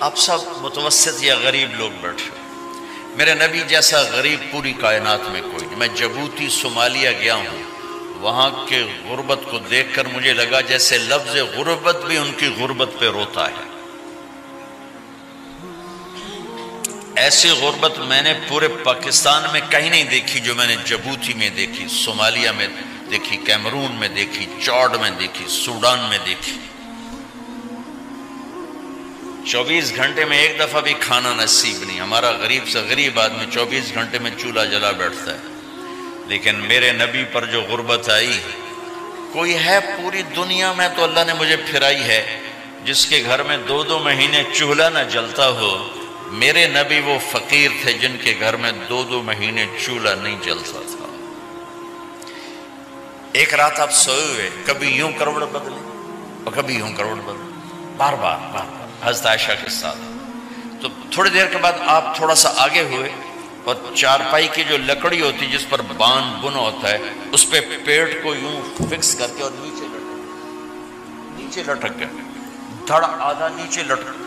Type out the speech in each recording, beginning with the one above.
آپ سب متوسط یا غریب لوگ بیٹھے ہو، میرے نبی جیسا غریب پوری کائنات میں کوئی نہیں۔ میں جبوتی صومالیہ گیا ہوں، وہاں کے غربت کو دیکھ کر مجھے لگا جیسے لفظ غربت بھی ان کی غربت پہ روتا ہے۔ ایسی غربت میں نے پورے پاکستان میں کہیں نہیں دیکھی جو میں نے جبوتی میں دیکھی، صومالیہ میں دیکھی، کیمرون میں دیکھی، چاڈ میں دیکھی، سوڈان میں دیکھی۔ 24 گھنٹے میں ایک دفعہ بھی کھانا نصیب نہیں۔ ہمارا غریب سے غریب آدمی 24 گھنٹے میں چولہا جلا بیٹھتا ہے، لیکن میرے نبی پر جو غربت آئی، کوئی ہے پوری دنیا میں تو اللہ نے مجھے پھرائی ہے جس کے گھر میں 2 مہینے چولہا نہ جلتا ہو۔ میرے نبی وہ فقیر تھے جن کے گھر میں 2 مہینے چولہا نہیں جلتا تھا۔ ایک رات آپ سوئے ہوئے، کبھی یوں کروڑ بدلے اور کبھی یوں کروڑ بدلے، بار بار حضرت عائشہ کے ساتھ۔ تو تھوڑی دیر کے بعد آپ تھوڑا سا آگے ہوئے اور چارپائی کی جو لکڑی ہوتی جس پر بان بنا ہوتا ہے، اس پہ پیٹ کو یوں فکس کر کے اور نیچے لٹک گیا، دھڑ آدھا نیچے لٹک۔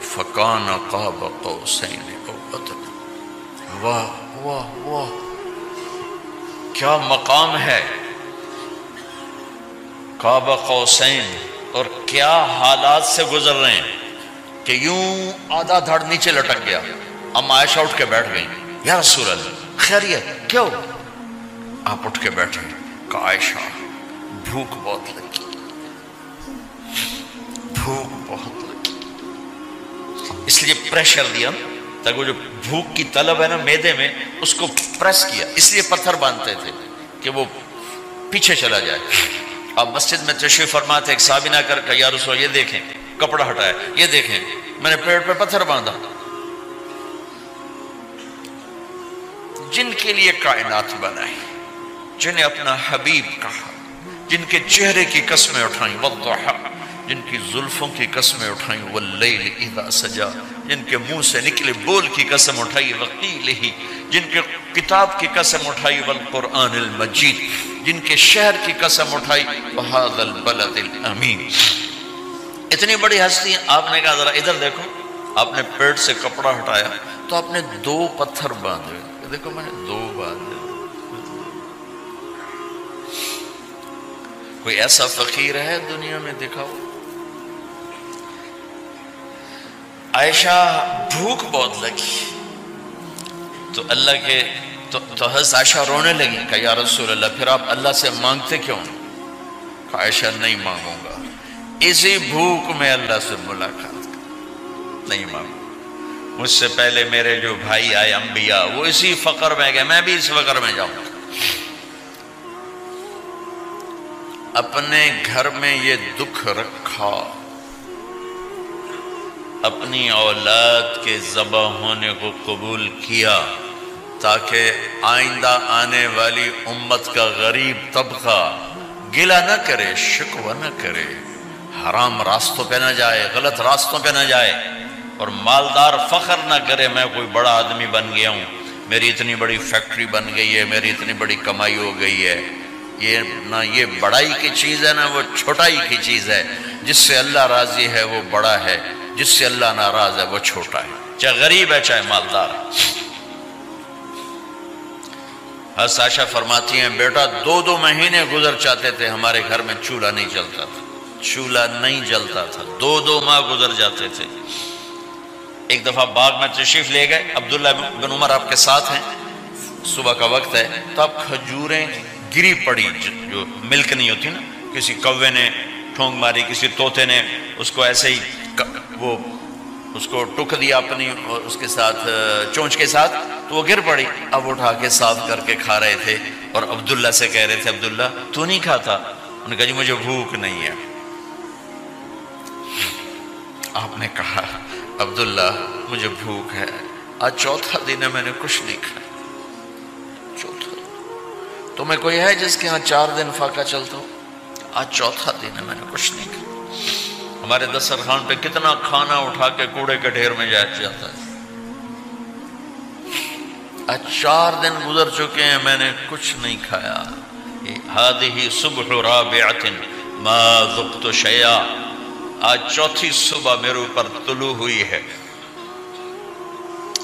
فَكَانَ قَابَ قَوْسَيْنِ أَوْ أَدْنَىٰ۔ واہ واہ واہ، کیا مقام ہے، قاب قوسین، اور کیا حالات سے گزر رہے ہیں کہ یوں آدھا دھڑ نیچے لٹک گیا۔ ام عائشہ اٹھ کے بیٹھ گئیں، یا رسول اللہ خیریت کیوں؟ آپ اٹھ کے بیٹھے، کہا عائشہ بھوک بہت لگی، بھوک بہت لگی، اس لیے پریشر دیا تاکہ وہ جو بھوک کی طلب ہے نا میدے میں، اس کو پریس کیا، اس لیے پتھر باندھتے تھے کہ وہ پیچھے چلا جائے۔ اب مسجد میں تشریف فرما تھے، ایک صحابی نہ کر کہ یا رسول اللہ یہ دیکھیں، کپڑا ہٹایا، یہ دیکھیں میں نے پیٹ پہ پتھر باندھا۔ جن کے لیے کائنات بنائی، جنہیں اپنا حبیب کہا، جن کے چہرے کی قسمیں اٹھائیں، والضحیٰ، جن کی زلفوں کی قسمیں اٹھائیں، واللیل اذا سجا، جن کے منہ سے نکلے بول کی قسم اٹھائی، وقیلہ، جن کے کتاب کی قسم اٹھائی، والقرآن المجید، جن کے شہر کی قسم اٹھائی، وہذا البلد الامین۔ اتنی بڑی ہستی، آپ نے کہا ذرا ادھر دیکھو، آپ نے پیٹ سے کپڑا ہٹایا تو آپ نے 2 پتھر باندھے، دیکھو میں نے 2 باندھے۔ کوئی ایسا فقیر ہے دنیا میں دکھاؤ؟ عائشہ بھوک بہت لگی تو اللہ کے تو حضرت عائشہ رونے لگی، کہ یا رسول اللہ پھر آپ اللہ سے مانگتے کیوں؟ کہ عائشہ نہیں مانگوں گا، اسی بھوک میں اللہ سے ملاقات نہیں مانگوں، مجھ سے پہلے میرے جو بھائی آئے انبیاء وہ اسی فقر میں گئے، میں بھی اس فقر میں جاؤں گا۔ اپنے گھر میں یہ دکھ رکھا، اپنی اولاد کے ذبح ہونے کو قبول کیا تاکہ آئندہ آنے والی امت کا غریب طبقہ گلہ نہ کرے، شکوہ نہ کرے، حرام راستوں پہ نہ جائے، غلط راستوں پہ نہ جائے، اور مالدار فخر نہ کرے میں کوئی بڑا آدمی بن گیا ہوں، میری اتنی بڑی فیکٹری بن گئی ہے، میری اتنی بڑی کمائی ہو گئی ہے۔ یہ نہ یہ بڑائی کی چیز ہے نہ وہ چھوٹائی کی چیز ہے۔ جس سے اللہ راضی ہے وہ بڑا ہے، جس سے اللہ ناراض ہے وہ چھوٹا ہے، چاہے غریب ہے چاہے مالدار ہے۔ حضرت عائشہ فرماتی ہیں بیٹا 2 مہینے گزر جاتے تھے ہمارے گھر میں چولہا نہیں جلتا تھا، چولہا نہیں جلتا تھا، 2 ماہ گزر جاتے تھے۔ ایک دفعہ باغ میں تشریف لے گئے، عبداللہ بن عمر آپ کے ساتھ ہیں، صبح کا وقت ہے تو اب کھجوریں گری پڑی، جو ملک نہیں ہوتی نا، کسی کوے نے ٹھونگ ماری، کسی طوطے نے اس کو ایسے ہی وہ اس کو ٹک دیا اپنی اس کے ساتھ چونچ کے ساتھ، تو وہ گر پڑی۔ اب اٹھا کے صاف کر کے کھا رہے تھے اور عبداللہ سے کہہ رہے تھے عبداللہ تو نہیں کھاتا؟ انہوں نے کہا جی مجھے بھوک نہیں ہے۔ آپ نے کہا عبداللہ مجھے بھوک ہے، آج 4تھا دن ہے میں نے کچھ نہیں کھایا، 4تھا دن۔ تمہیں کوئی ہے جس کے ہاں 4 دن فاقہ چلتا ہو؟ آج 4تھا دن ہے میں نے کچھ نہیں کھایا۔ ہمارے دسترخوان پہ کتنا کھانا اٹھا کے کوڑے کے ڈھیر میں جاتا ہے، آج 4 دن گزر چکے ہیں میں نے کچھ نہیں کھایا۔ هذه صبح رابعة ما ذقت شيئا، آج چوتھی صبح میرے اوپر طلوع ہوئی ہے،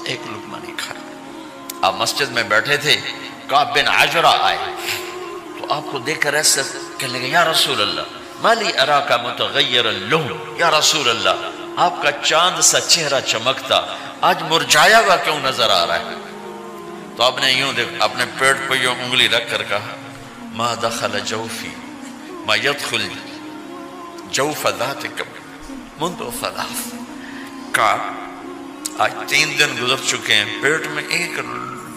ایک لقمہ نہیں کھایا۔ آپ مسجد میں بیٹھے تھے، کعب بن عجرہ آئے تو آپ کو دیکھ کر ایسے کہنے لگے یا رسول اللہ مالی اراکا متغیر اللون، یا رسول اللہ آپ کا چاند سا چہرہ چمکتا آج مرجھایا ہوا کیوں نظر آ رہا ہے؟ تو آپ نے یوں دیکھ اپنے پیٹ پہ یوں انگلی رکھ کر کہا ما دخل جوفی ما يدخل جوف ذاتک منذ ثلاث، کعب آج 3 دن گزر چکے ہیں، پیٹ میں ایک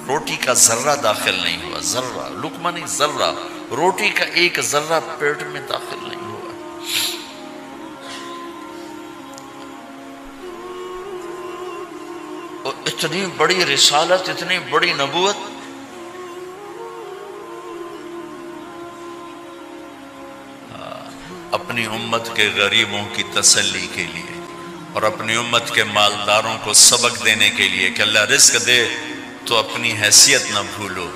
روٹی کا ذرہ داخل نہیں ہوا، ذرہ، لقمہ نہیں ذرہ، روٹی کا ایک ذرہ پیٹ میں داخل نہیں ہوا۔ اور اتنی بڑی رسالت، اتنی بڑی نبوت، اپنی امت کے غریبوں کی تسلی کے لیے اور اپنی امت کے مالداروں کو سبق دینے کے لیے کہ اللہ رزق دے تو اپنی حیثیت نہ بھولو،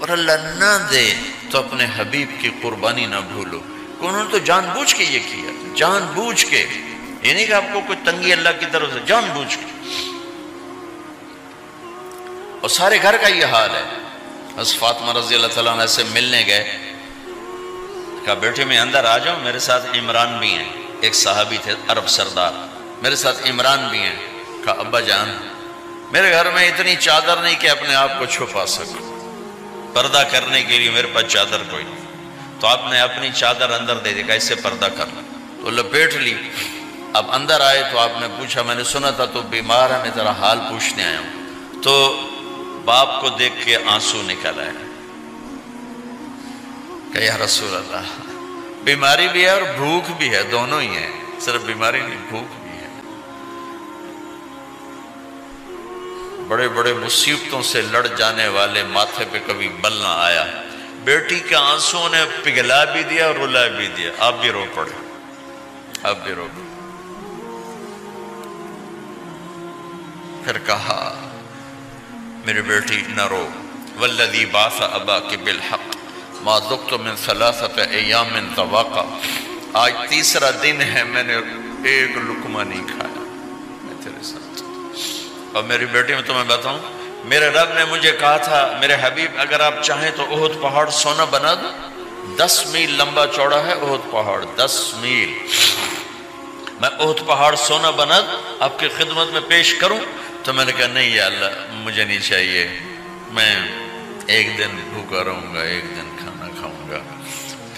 اور اللہ نہ دے تو اپنے حبیب کی قربانی نہ بھولو۔ انہوں نے تو جان بوجھ کے یہ کیا، جان بوجھ کے، یہ نہیں کہ آپ کو کوئی تنگی اللہ کی طرف سے، جان بوجھ کے۔ اور سارے گھر کا یہ حال ہے۔ حضرت فاطمہ رضی اللہ تعالیٰ عنہ سے ملنے گئے، کہا بیٹے میں اندر آ جاؤں، میرے ساتھ عمران بھی ہیں، ایک صحابی تھے عرب سردار، میرے ساتھ عمران بھی ہیں۔ کہا ابا جان میرے گھر میں اتنی چادر نہیں کہ اپنے آپ کو چھپا سکوں، پردہ کرنے کے لیے میرے پاس چادر کوئی نہیں، تو آپ نے اپنی چادر اندر دے دی، کہا اس سے پردہ کرنا، تو لپیٹ لی۔ اب اندر آئے تو آپ نے پوچھا میں نے سنا تھا تو بیمار ہے، میں تیرا حال پوچھنے آیا ہوں۔ تو باپ کو دیکھ کے آنسو نکل آئے کہ یا رسول اللہ بیماری بھی ہے اور بھوک بھی ہے، دونوں ہی ہیں، صرف بیماری نہیں بھوک بھی ہے۔ بڑے بڑے مصیبتوں سے لڑ جانے والے ماتھے پہ کبھی بل نہ آیا، بیٹی کے آنسوں نے پگھلا بھی دیا اور رلا بھی دیا، آپ بھی رو پڑے، آپ بھی رو پڑے۔ پھر کہا میری بیٹی نہ رو، والذی بعث اباک بالحق ما ذقت من 3 ایام طواقا، آج 3 دن ہے میں نے ایک لقمہ نہیں کھایا، میں تیرے ساتھ۔ اور میری بیٹی میں تمہیں بتاؤں، میرے رب نے مجھے کہا تھا میرے حبیب اگر آپ چاہیں تو احد پہاڑ سونا بنا دو، 10 میل لمبا چوڑا ہے احد پہاڑ، 10 میل، میں احد پہاڑ سونا بنا دوں آپ کی خدمت میں پیش کروں؟ تو میں نے کہا نہیں یا اللہ مجھے نہیں چاہیے، میں ایک دن بھوکا رہوں گا، ایک دن کھانا کھاؤں گا۔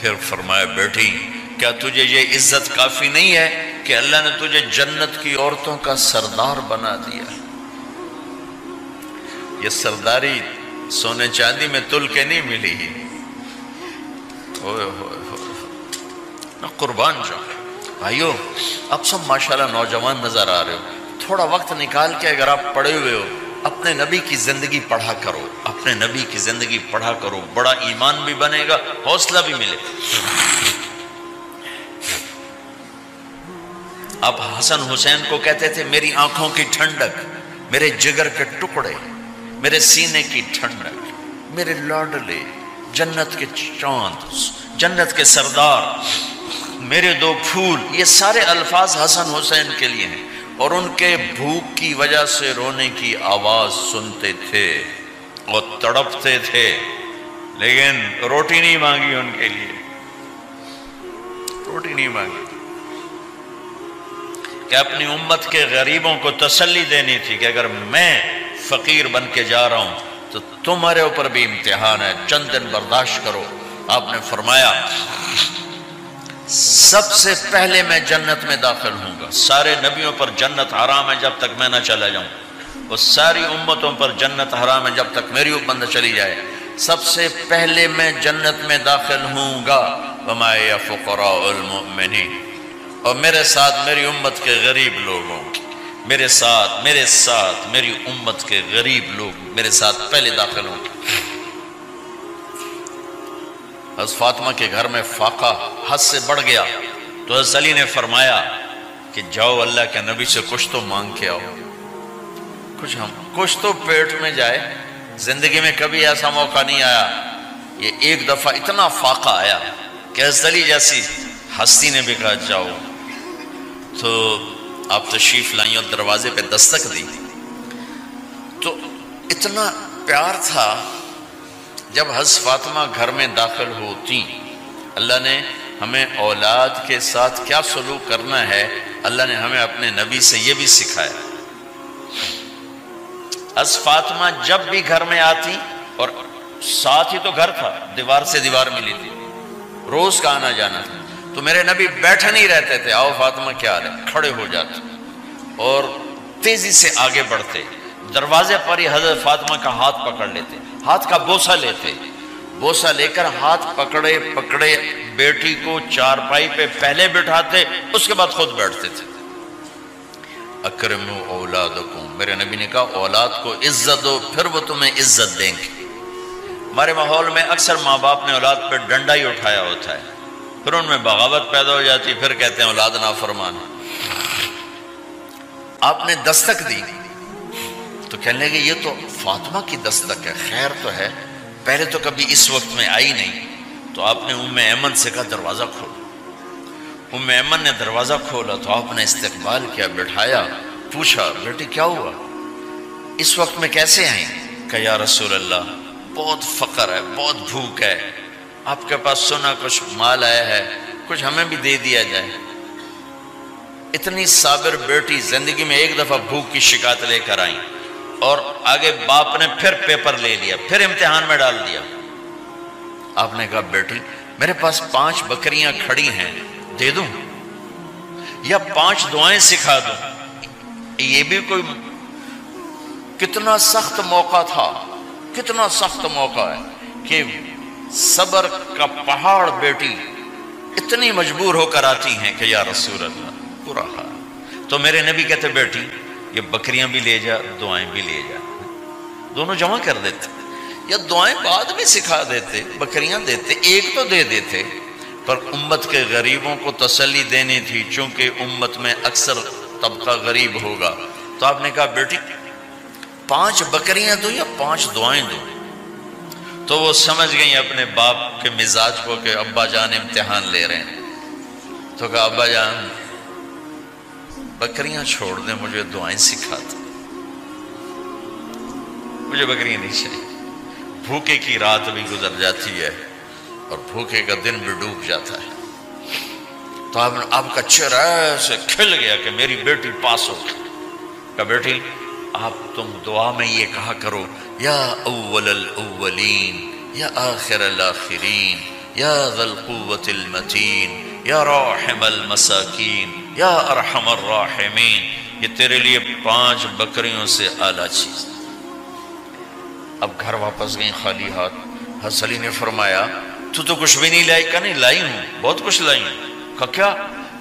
پھر فرمایا بیٹی کیا تجھے یہ عزت کافی نہیں ہے کہ اللہ نے تجھے جنت کی عورتوں کا سردار بنا دیا؟ یہ سرداری سونے چاندی میں تل کے نہیں ملی، ہوئے ہوئے ہوئے قربان جاؤں۔ بھائیو اب سب ماشاءاللہ نوجوان نظر آ رہے ہو، تھوڑا وقت نکال کے اگر آپ پڑھے ہوئے ہو اپنے نبی کی زندگی پڑھا کرو، اپنے نبی کی زندگی پڑھا کرو، بڑا ایمان بھی بنے گا، حوصلہ بھی ملے۔ آپ حسن حسین کو کہتے تھے میری آنکھوں کی ٹھنڈک، میرے جگر کے ٹکڑے، میرے سینے کی ٹھنڈک، میرے لاڈلے، جنت کے چاند، جنت کے سردار، میرے 2 پھول، یہ سارے الفاظ حسن حسین کے لیے ہیں۔ اور ان کے بھوک کی وجہ سے رونے کی آواز سنتے تھے اور تڑپتے تھے، لیکن روٹی نہیں مانگی ان کے لیے، روٹی نہیں مانگی، کہ اپنی امت کے غریبوں کو تسلی دینی تھی کہ اگر میں فقیر بن کے جا رہا ہوں تو تمہارے اوپر بھی امتحان ہے، چند دن برداشت کرو۔ آپ نے فرمایا سب سے پہلے میں جنت میں داخل ہوں گا، سارے نبیوں پر جنت حرام ہے جب تک میں نہ چلا جاؤں، اور ساری امتوں پر جنت حرام ہے جب تک میری امت نہ چلی جائے، سب سے پہلے میں جنت میں داخل ہوں گا۔ وما یا فقراء المؤمنین، اور میرے ساتھ میری امت کے غریب لوگوں، میرے ساتھ میری امت کے غریب لوگ میرے ساتھ پہلے داخل ہوں گے۔ حضرت فاطمہ کے گھر میں فاقہ حد سے بڑھ گیا تو حضرت علی نے فرمایا کہ جاؤ اللہ کے نبی سے کچھ تو مانگ کے آؤ، کچھ تو پیٹ میں جائے۔ زندگی میں کبھی ایسا موقع نہیں آیا، یہ ایک دفعہ اتنا فاقہ آیا کہ حضرت علی جیسی ہستی نے بھی کہا جاؤ۔ تو آپ تشریف لائیں اور دروازے پہ دستک دی تو اتنا پیار تھا. جب حضرت فاطمہ گھر میں داخل ہوتی، اللہ نے ہمیں اولاد کے ساتھ کیا سلوک کرنا ہے اللہ نے ہمیں اپنے نبی سے یہ بھی سکھایا. حضرت فاطمہ جب بھی گھر میں آتی، اور ساتھ ہی تو گھر تھا، دیوار سے دیوار ملی تھی، روز کا آنا جانا تھا، تو میرے نبی بیٹھے نہیں رہتے تھے، آؤ فاطمہ کیا حال ہے، کھڑے ہو جاتے اور تیزی سے آگے بڑھتے. دروازے پر ہی حضرت فاطمہ کا ہاتھ پکڑ لیتے، ہاتھ کا بوسہ لیتے، بوسہ لے کر ہاتھ پکڑے پکڑے بیٹی کو چارپائی پہ پہلے بٹھاتے، اس کے بعد خود بیٹھتے تھے. اکرموا اولادکم، میرے نبی نے کہا اولاد کو عزت دو، پھر وہ تمہیں عزت دیں گے. ہمارے ماحول میں اکثر ماں باپ نے اولاد پہ ڈنڈا ہی اٹھایا ہوتا ہے، پھر ان میں بغاوت پیدا ہو جاتی، پھر کہتے ہیں اولاد نافرمان. آپ نے دستک دی تو کہنے لگے یہ تو فاطمہ کی دستک ہے، خیر تو ہے، پہلے تو کبھی اس وقت میں آئی نہیں. تو آپ نے ام ایمن سے کہا دروازہ کھولو. ام ایمن نے دروازہ کھولا تو آپ نے استقبال کیا، بٹھایا، پوچھا بیٹی کیا ہوا، اس وقت میں کیسے آئیں؟ کہ یا رسول اللہ بہت فقر ہے، بہت بھوک ہے، آپ کے پاس سنا کچھ مال آیا ہے، کچھ ہمیں بھی دے دیا جائے. اتنی صابر بیٹی زندگی میں ایک دفعہ بھوک کی شکایت لے کر آئیں، اور آگے باپ نے پھر پیپر لے لیا، پھر امتحان میں ڈال دیا. آپ نے کہا بیٹی میرے پاس 5 بکریاں کھڑی ہیں، دے دوں یا 5 دعائیں سکھا دوں؟ یہ بھی کوئی کتنا سخت موقع تھا، کتنا سخت موقع ہے کہ صبر کا پہاڑ بیٹی اتنی مجبور ہو کر آتی ہیں کہ یا رسول اللہ برا حال. تو میرے نبی کہتے بیٹی یہ بکریاں بھی لے جا، دعائیں بھی لے جا، دونوں جمع کر دیتے، یا دعائیں بعد میں سکھا دیتے، بکریاں دیتے، ایک تو دے دیتے. پر امت کے غریبوں کو تسلی دینی تھی، چونکہ امت میں اکثر طبقہ غریب ہوگا. تو آپ نے کہا بیٹی 5 بکریاں دوں یا 5 دعائیں دوں؟ تو وہ سمجھ گئیں اپنے باپ کے مزاج کو کہ ابا جان امتحان لے رہے ہیں. تو کہا ابا جان بکریاں چھوڑ دیں، مجھے دعائیں سکھا دیں، مجھے بکریاں نہیں چاہیے. بھوکے کی رات بھی گزر جاتی ہے اور بھوکے کا دن بھی ڈوب جاتا ہے. تو آپ کا چہرہ ایسے کھل گیا کہ میری بیٹی پاس ہو گئی. کہا بیٹی آپ تم دعا میں یہ کہا کرو یا اول الاولین یا آخر الاخرین یا ذا القوة المتین یا راحم المساکین یا ارحم الراحمین. یہ تیرے لیے 5 بکریوں سے اعلیٰ چیز. اب گھر واپس گئیں خالی ہاتھ. حضرت علی نے فرمایا تو کچھ بھی نہیں لائی؟ کہا نہیں لائی ہوں، بہت کچھ لائی ہوں. کہا کیا؟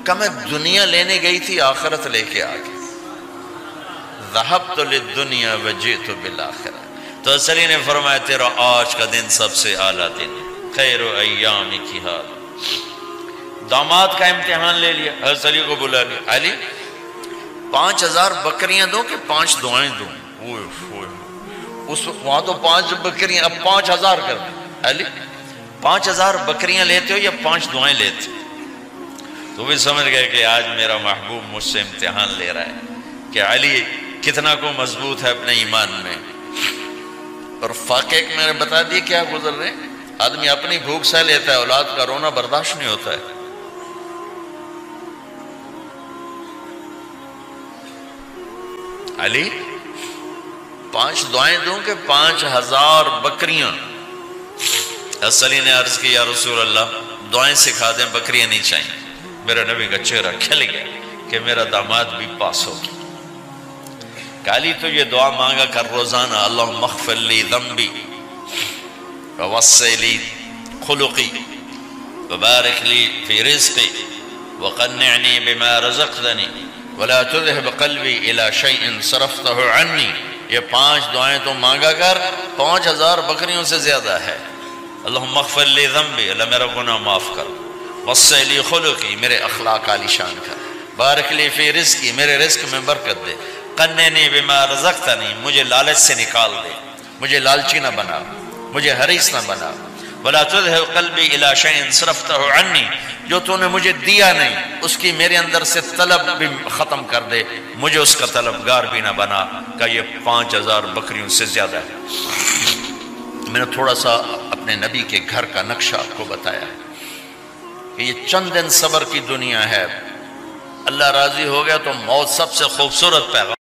کہا میں دنیا لینے گئی تھی، آخرت لے کے آ گئی. ذهبت للدنیا وجئت بالآخرہ. تو حضرت علی نے فرمایا تیرا آج کا دن سب سے اعلیٰ دن، خیر ایام کی حال. داماد کا امتحان لے لیا، حضرت علی کو بلا لیا. علی 5000 بکریاں دوں کہ 5 دعائیں دوں؟ اس وہاں تو 5 بکریاں، اب 5000 کر دیں. علی 5000 بکریاں لیتے ہو یا 5 دعائیں لیتے؟ تو بھی سمجھ گئے کہ آج میرا محبوب مجھ سے امتحان لے رہا ہے کہ علی کتنا کو مضبوط ہے اپنے ایمان میں. اور فاقے میں نے بتا دی کیا گزر رہے. آدمی اپنی بھوک سہ لیتا ہے، اولاد کا رونا برداشت نہیں ہوتا ہے. علی 5 دعائیں دوں کہ 5000 بکریاں؟ حضرت علی نے عرض کی یا رسول اللہ دعائیں سکھا دیں، بکریاں نہیں چاہیے. میرا نبی کا چہرہ کھل گیا کہ میرا داماد بھی پاس ہو گیا. علی تو یہ دعا مانگا کر روزانہ، اللہم اغفر لی ذنبی ووسع لی خلقی وبارک لی فی رزقی وقنعنی بما رزقتنی ولا تذهب قلبی الی شیء صرفتہ عنی. یہ 5 دعائیں تو مانگا کر، 5000 بکریوں سے زیادہ ہے. اللہم اغفر لی ذنبی، اللہ میرا گناہ معاف کر. وسع لی خلقی، میرے اخلاق عالی شان کر. بارک لی فی رزقی، میرے رزق میں برکت دے. قنعنی بما رزقتنی، مجھے لالچ سے نکال دے، مجھے لالچی نہ بنا، مجھے حریص نہ بنا. وَلَا تُذْهِبْ قَلْبِي إِلَىٰ شَيْءٍ صَرَفْتَهُ عَنِّي، جو تو نے مجھے دیا نہیں اس کی میرے اندر سے طلب بھی ختم کر دے، مجھے اس کا طلبگار بھی نہ بنا۔ کہ یہ 5000 بکریوں سے زیادہ ہے۔ میں نے تھوڑا سا اپنے نبی کے گھر کا نقشہ آپ کو بتایا کہ یہ چند دن صبر کی دنیا ہے، اللہ راضی ہو گیا تو موت سب سے خوبصورت پیغام